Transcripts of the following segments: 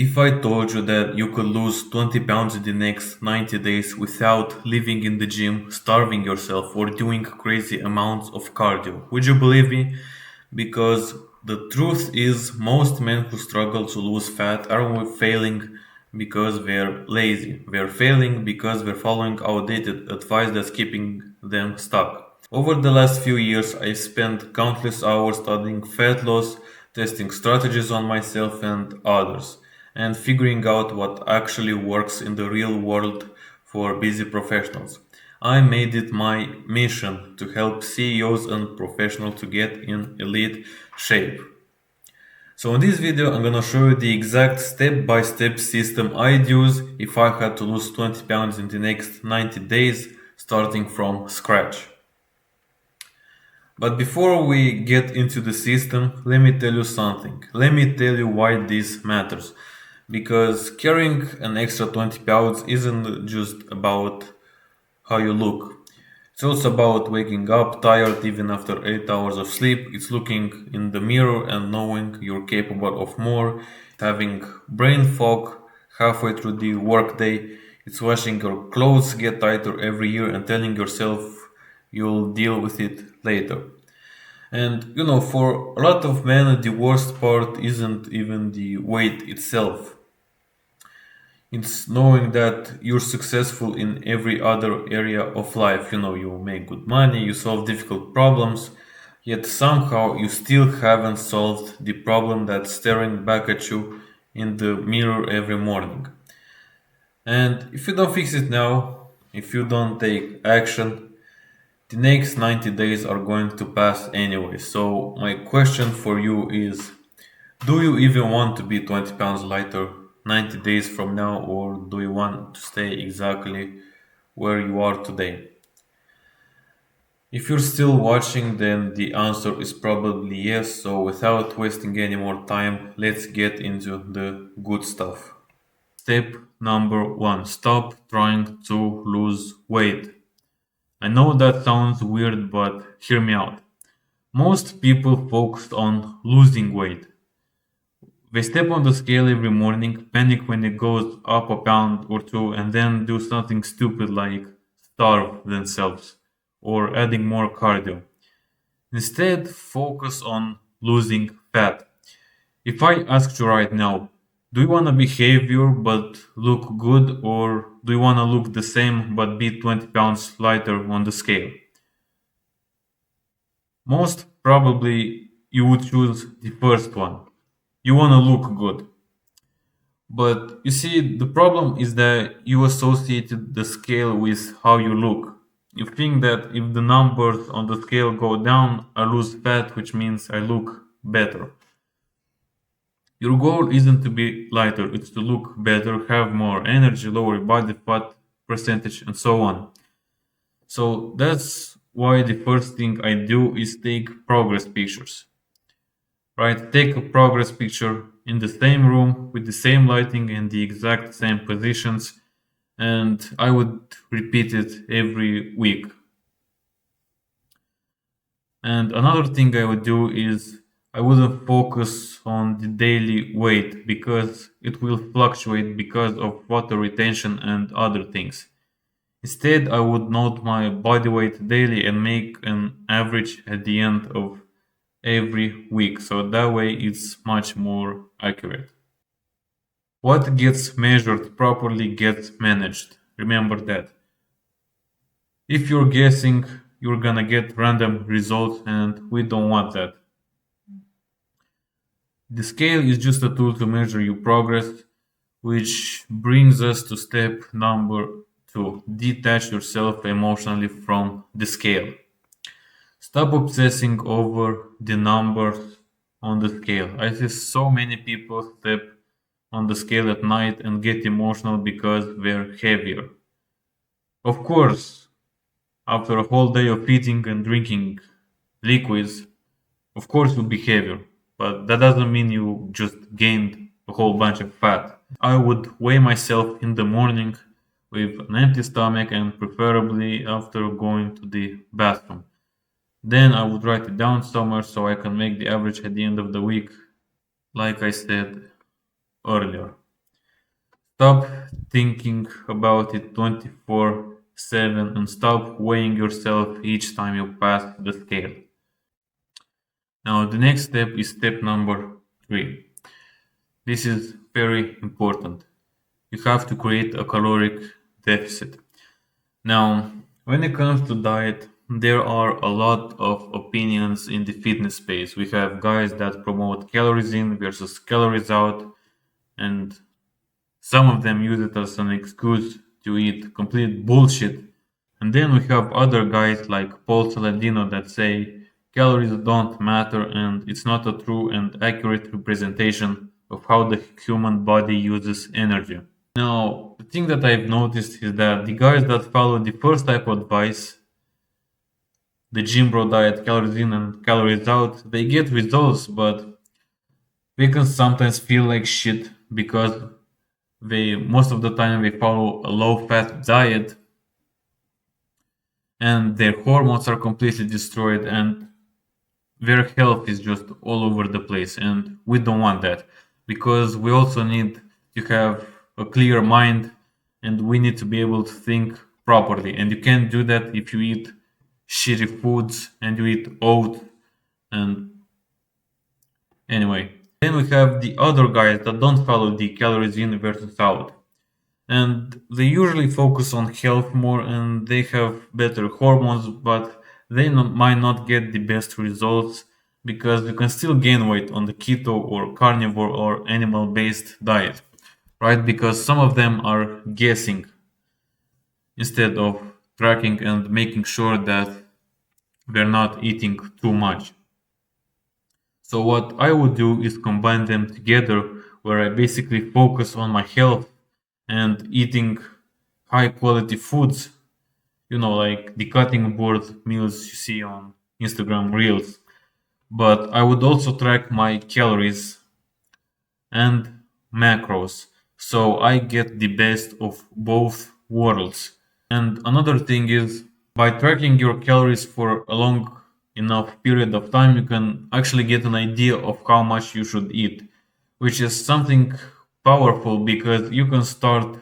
If I told you that you could lose 20 pounds in the next 90 days without living in the gym, starving yourself, or doing crazy amounts of cardio, would you believe me? Because the truth is, most men who struggle to lose fat aren't failing because they're lazy. They're failing because they're following outdated advice that's keeping them stuck. Over the last few years, I spent countless hours studying fat loss, testing strategies on myself and others, and figuring out what actually works in the real world for busy professionals. I made it my mission to help CEOs and professionals to get in elite shape. So in this video, I'm gonna show you the exact step-by-step system I'd use if I had to lose 20 pounds in the next 90 days, starting from scratch. But before we get into the system, let me tell you something. Let me tell you why this matters. Because carrying an extra 20 pounds isn't just about how you look. It's also about waking up tired even after 8 hours of sleep. It's looking in the mirror and knowing you're capable of more. It's having brain fog halfway through the workday. It's watching your clothes get tighter every year and telling yourself you'll deal with it later. And for a lot of men, the worst part isn't even the weight itself. It's knowing that you're successful in every other area of life. You make good money, you solve difficult problems, yet somehow you still haven't solved the problem that's staring back at you in the mirror every morning. And if you don't fix it now, if you don't take action, the next 90 days are going to pass anyway. So, my question for you is, do you even want to be 20 pounds lighter 90 days from now, or do you want to stay exactly where you are today? If you're still watching, then the answer is probably yes. So, without wasting any more time, let's get into the good stuff. Step number one, stop trying to lose weight. I know that sounds weird, but hear me out. Most people focus on losing weight. They step on the scale every morning, panic when it goes up a pound or two, and then do something stupid like starve themselves or adding more cardio. Instead, focus on losing fat. If I asked you right now, do you want to be heavier but look good, or do you want to look the same but be 20 pounds lighter on the scale? Most probably you would choose the first one. You want to look good. But you see, the problem is that you associated the scale with how you look. You think that if the numbers on the scale go down, I lose fat, which means I look better. Your goal isn't to be lighter, it's to look better, have more energy, lower body fat percentage, and so on. So that's why the first thing I do is take progress pictures. Right? Take a progress picture in the same room with the same lighting and the exact same positions, and I would repeat it every week. And another thing I would do is I wouldn't focus on the daily weight because it will fluctuate because of water retention and other things. Instead, I would note my body weight daily and make an average at the end of every week, so that way it's much more accurate. What gets measured properly gets managed. Remember that. If you're guessing, you're gonna get random results, and we don't want that. The scale is just a tool to measure your progress, which brings us to step number two, detach yourself emotionally from the scale. Stop obsessing over the numbers on the scale. I see so many people step on the scale at night and get emotional because they're heavier. Of course, after a whole day of eating and drinking liquids, of course you'll be heavier, but that doesn't mean you just gained a whole bunch of fat. I would weigh myself in the morning with an empty stomach and preferably after going to the bathroom. Then I would write it down somewhere so I can make the average at the end of the week, like I said earlier. Stop thinking about it 24/7 and stop weighing yourself each time you pass the scale. Now, the next step is step number 3. This is very important. You have to create a caloric deficit. Now, when it comes to diet, there are a lot of opinions in the fitness space. We have guys that promote calories in versus calories out, and some of them use it as an excuse to eat complete bullshit. And then we have other guys like Paul Saladino that say calories don't matter and it's not a true and accurate representation of how the human body uses energy. Now, the thing that I've noticed is that the guys that follow the first type of advice, the gym bro diet, calories in and calories out, they get results, but they can sometimes feel like shit because they most of the time they follow a low fat diet and their hormones are completely destroyed and their health is just all over the place, and we don't want that because we also need to have a clear mind and we need to be able to think properly, and you can't do that if you eat shitty foods and you eat oat. And anyway, then we have the other guys that don't follow the calories in versus out, and they usually focus on health more and they have better hormones, but they might not get the best results because you can still gain weight on the keto or carnivore or animal based diet, right? Because some of them are guessing instead of tracking and making sure that they're not eating too much. So what I would do is combine them together where I basically focus on my health and eating high quality foods, like the cutting board meals you see on Instagram Reels. But I would also track my calories and macros so I get the best of both worlds. And another thing is by tracking your calories for a long enough period of time, you can actually get an idea of how much you should eat, which is something powerful because you can start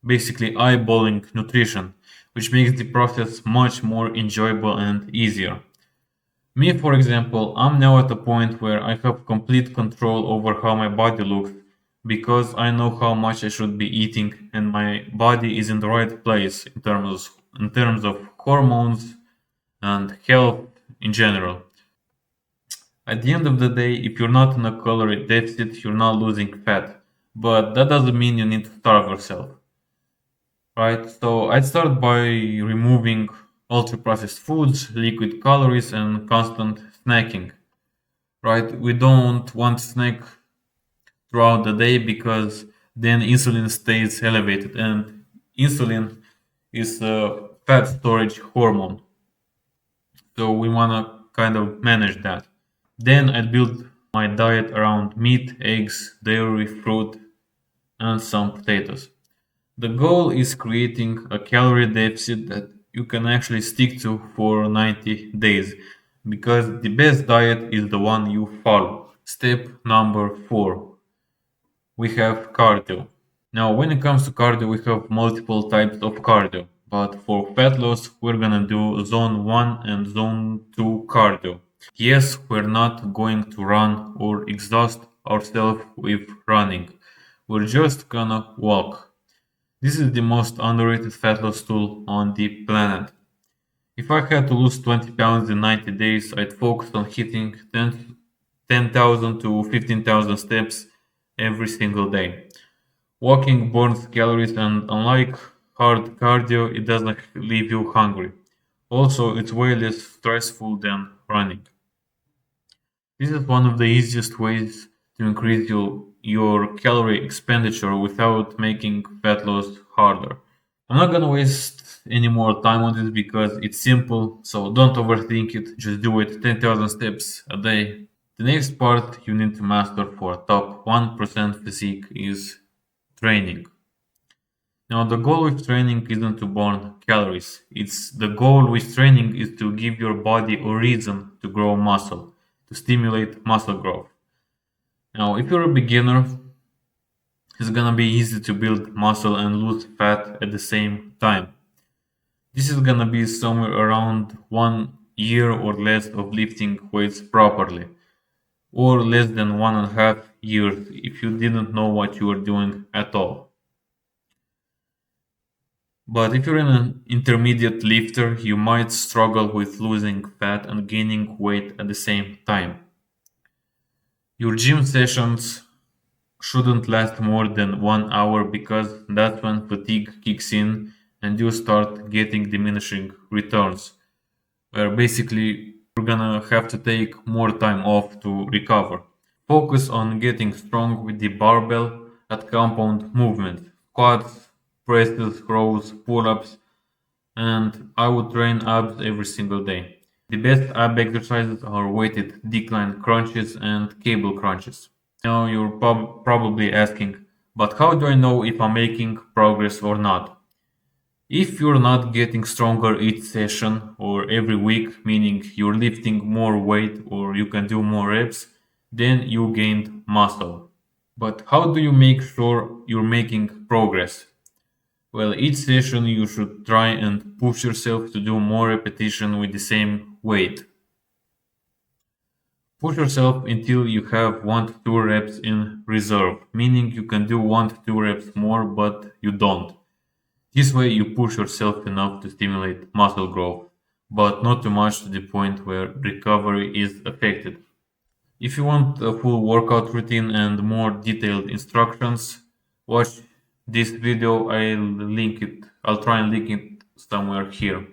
basically eyeballing nutrition, which makes the process much more enjoyable and easier. Me, for example, I'm now at a point where I have complete control over how my body looks because I know how much I should be eating and my body is in the right place in terms of hormones and health in general. At the end of the day, if you're not in a calorie deficit, you're not losing fat. But that doesn't mean you need to starve yourself, right? So I'd start by removing ultra processed foods, liquid calories, and constant snacking, right? We don't want to snack throughout the day because then insulin stays elevated, and insulin is a fat storage hormone. So we want to kind of manage that. Then I'd build my diet around meat, eggs, dairy, fruit, and some potatoes. The goal is creating a calorie deficit that you can actually stick to for 90 days because the best diet is the one you follow. Step number 4, we have cardio. Now, when it comes to cardio, we have multiple types of cardio, but for fat loss, we're gonna do zone 1 and zone 2 cardio. Yes, we're not going to run or exhaust ourselves with running. We're just gonna walk. This is the most underrated fat loss tool on the planet. If I had to lose 20 pounds in 90 days, I'd focus on hitting 10,000 to 15,000 steps every single day. Walking burns calories, and unlike hard cardio, it doesn't leave you hungry. Also, it's way less stressful than running. This is one of the easiest ways to increase your calorie expenditure without making fat loss harder. I'm not gonna waste any more time on this because it's simple, so don't overthink it, just do it 10,000 steps a day. The next part you need to master for top 1% physique is training. Now, the goal with training isn't to burn calories. It's the goal with training is to give your body a reason to grow muscle, to stimulate muscle growth. Now, if you're a beginner, it's gonna be easy to build muscle and lose fat at the same time. This is gonna be somewhere around 1 year or less of lifting weights properly, or less than 1.5 years if you didn't know what you were doing at all. But if you're an intermediate lifter, you might struggle with losing fat and gaining weight at the same time. Your gym sessions shouldn't last more than 1 hour because that's when fatigue kicks in and you start getting diminishing returns, where basically you're gonna have to take more time off to recover. Focus on getting strong with the barbell at compound movements, squats, presses, rows, pull-ups, and I would train abs every single day. The best ab exercises are weighted decline crunches and cable crunches. Now you're probably asking, but how do I know if I'm making progress or not? If you're not getting stronger each session or every week, meaning you're lifting more weight or you can do more reps, then you gained muscle. But how do you make sure you're making progress? Well, each session you should try and push yourself to do more repetition with the same weight. Push yourself until you have 1 to 2 reps in reserve, meaning you can do 1 to 2 reps more but you don't. This way you push yourself enough to stimulate muscle growth, but not too much to the point where recovery is affected. If you want a full workout routine and more detailed instructions, watch this video. I'll try and link it somewhere here.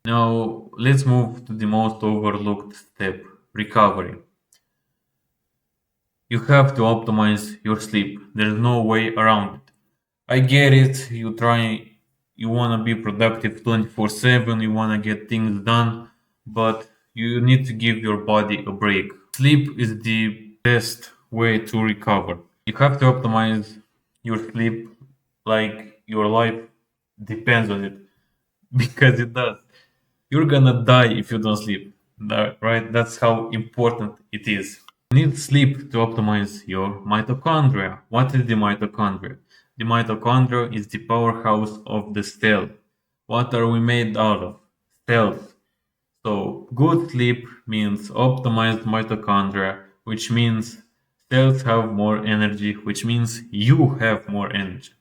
Now let's move to the most overlooked step, recovery. You have to optimize your sleep. There's no way around it. I get it. You want to be productive 24/7, you want to get things done, but you need to give your body a break. Sleep is the best way to recover. You have to optimize your sleep like your life depends on it because it does. You're gonna die if you don't sleep, right? That's how important it is. You need sleep to optimize your mitochondria. What is the mitochondria? The mitochondria is the powerhouse of the cell. What are we made out of? Cells. So, good sleep means optimized mitochondria, which means cells have more energy, which means you have more energy.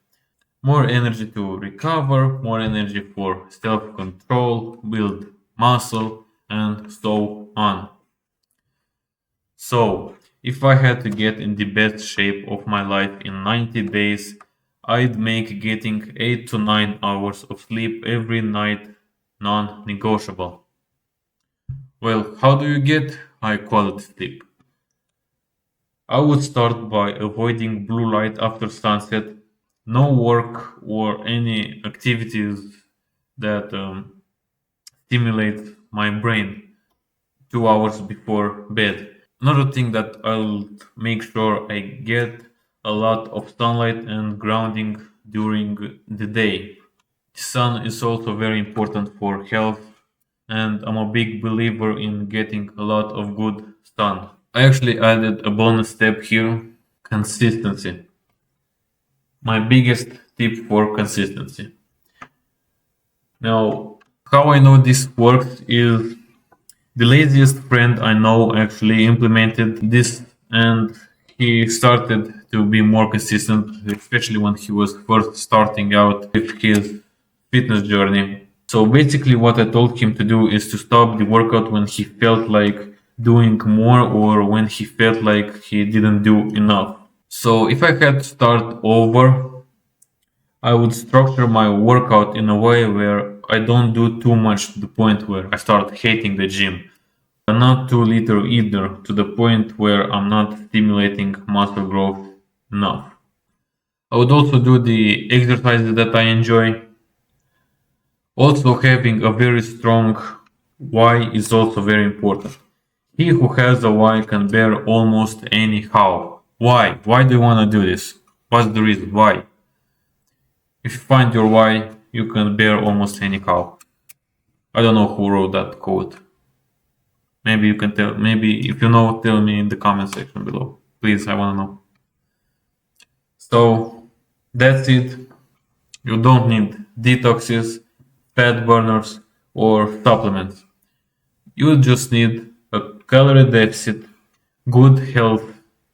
More energy to recover, more energy for self control, build muscle, and so on. So, if I had to get in the best shape of my life in 90 days, I'd make getting 8 to 9 hours of sleep every night non negotiable. Well, how do you get high quality sleep? I would start by avoiding blue light after sunset, no work or any activities that stimulate my brain 2 hours before bed. Another thing that I'll make sure I get a lot of sunlight and grounding during the day. The sun is also very important for health, and I'm a big believer in getting a lot of good sun. I actually added a bonus step here, consistency. My biggest tip for consistency. Now, how I know this works is the laziest friend I know actually implemented this and he started to be more consistent, especially when he was first starting out with his fitness journey. So basically, what I told him to do is to stop the workout when he felt like doing more or when he felt like he didn't do enough. So if I had to start over, I would structure my workout in a way where I don't do too much to the point where I start hating the gym, but not too little either to the point where I'm not stimulating muscle growth enough. I would also do the exercises that I enjoy. Also, having a very strong why is also very important. He who has a why can bear almost any how. Why? Why do you want to do this? What's the reason? Why? If you find your why, you can bear almost any how. I don't know who wrote that quote. Maybe you can tell. Maybe if you know, tell me in the comment section below. Please, I want to know. So That's it. You don't need detoxes, fat burners, or supplements. You just need a calorie deficit, good health,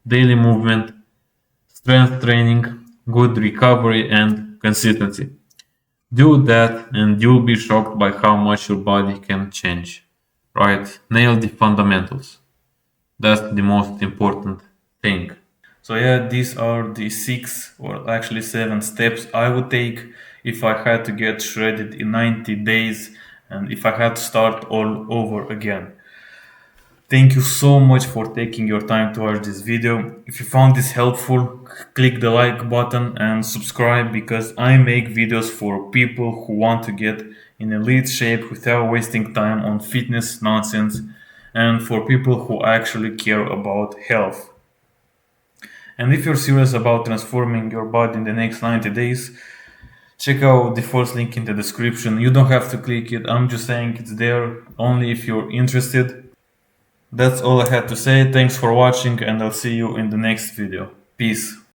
daily movement, strength training, good recovery, and consistency. Do that, and you'll be shocked by how much your body can change. Right? Nail the fundamentals. That's the most important thing. So yeah, these are the 7 steps I would take if I had to get shredded in 90 days and if I had to start all over again. Thank you so much for taking your time to watch this video. If you found this helpful, click the like button and subscribe because I make videos for people who want to get in elite shape without wasting time on fitness nonsense and for people who actually care about health. And if you're serious about transforming your body in the next 90 days, check out the first link in the description. You don't have to click it, I'm just saying it's there only if you're interested. That's all I had to say. Thanks for watching and I'll see you in the next video. Peace.